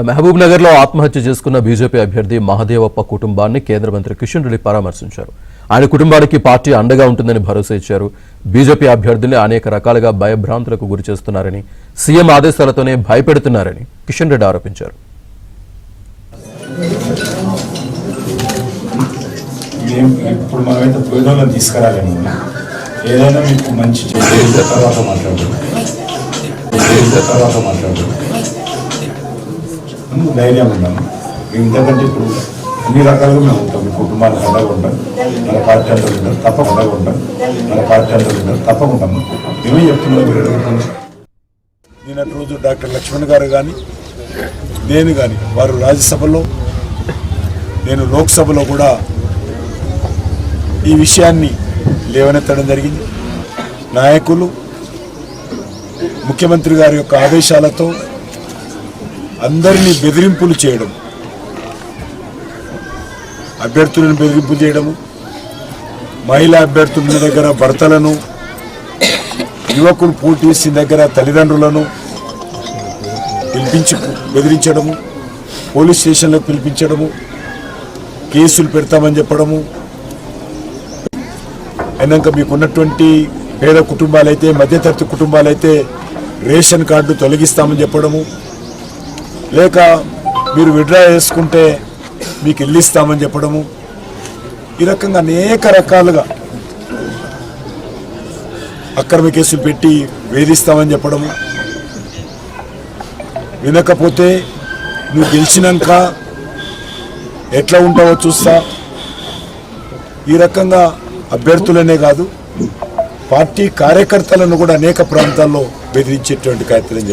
మహబూబ్ నగర్ లో ఆత్మహత్య చేసుకున్న బీజేపీ అభ్యర్థి మహదేవప్ప కుటుంబాన్ని కేంద్ర మంత్రి కిషన్ రెడ్డి పరామర్శించారు. ఆయన కుటుంబానికి పార్టీ అండగా ఉంటుందని భరోసా ఇచ్చారు. బీజేపీ అభ్యర్థుల్ని అనేక రకాలుగా భయభ్రాంతులకు గురి చేస్తున్నారని, సీఎం ఆదేశాలతోనే భయపెడుతున్నారని కిషన్ రెడ్డి ఆరోపించారు. ఇప్పుడు మనమైతే పేదోళ్ళని తీసుకురాలేము. ఏదైనా మీకు మంచి తర్వాత మాట్లాడుతుంది ధైర్యం ఉన్నాము. ఇంతకంటే ఇప్పుడు అన్ని రకాలుగా మేము ఉంటాం. మీ కుటుంబానికి అండగా ఉంటాం, మన పార్టీ అంతా ఉంటాం, తప్పకుండా ఉంటాం. మన పార్టీ అంతా ఉంటాం, తప్పకుండా మేమే చెప్తున్నాం. మీరు అడుగుతున్నాం. నిన్నటి రోజు డాక్టర్ లక్ష్మణ్ గారు కానీ నేను కానీ వారు రాజ్యసభలో, నేను లోక్సభలో కూడా ఈ విషయాన్ని లేవనెత్తడం జరిగింది. నాయకులు ముఖ్యమంత్రి గారి యొక్క ఆదేశాలతో అందరినీ బెదిరింపులు చేయడం, అభ్యర్థులను బెదిరింపులు చేయడము, మహిళా అభ్యర్థుల దగ్గర భర్తలను, యువకులు పోటీ చేసిన దగ్గర తల్లిదండ్రులను పిలిపించి బెదిరించడము, పోలీస్ స్టేషన్లకు పిలిపించడము, కేసులు పెడతామని చెప్పడము, అయినాక మీకున్నటువంటి పేద కుటుంబాలైతే, మధ్యతరగతి కుటుంబాలైతే రేషన్ కార్డు తొలగిస్తామని చెప్పడము, లేక మీరు విత్డ్రా చేసుకుంటే మీకు ఇల్లు ఇస్తామని చెప్పడము, ఈ రకంగా అనేక రకాలుగా అక్రమ కేసులు పెట్టి వేధిస్తామని చెప్పడము, వినకపోతే నువ్వు గెలిచినాక ఎట్లా ఉంటావో చూస్తా, ఈ రకంగా అభ్యర్థులనే కాదు పార్టీ కార్యకర్తలను కూడా అనేక ప్రాంతాల్లో బెదిరించేటువంటి కార్యక్రమం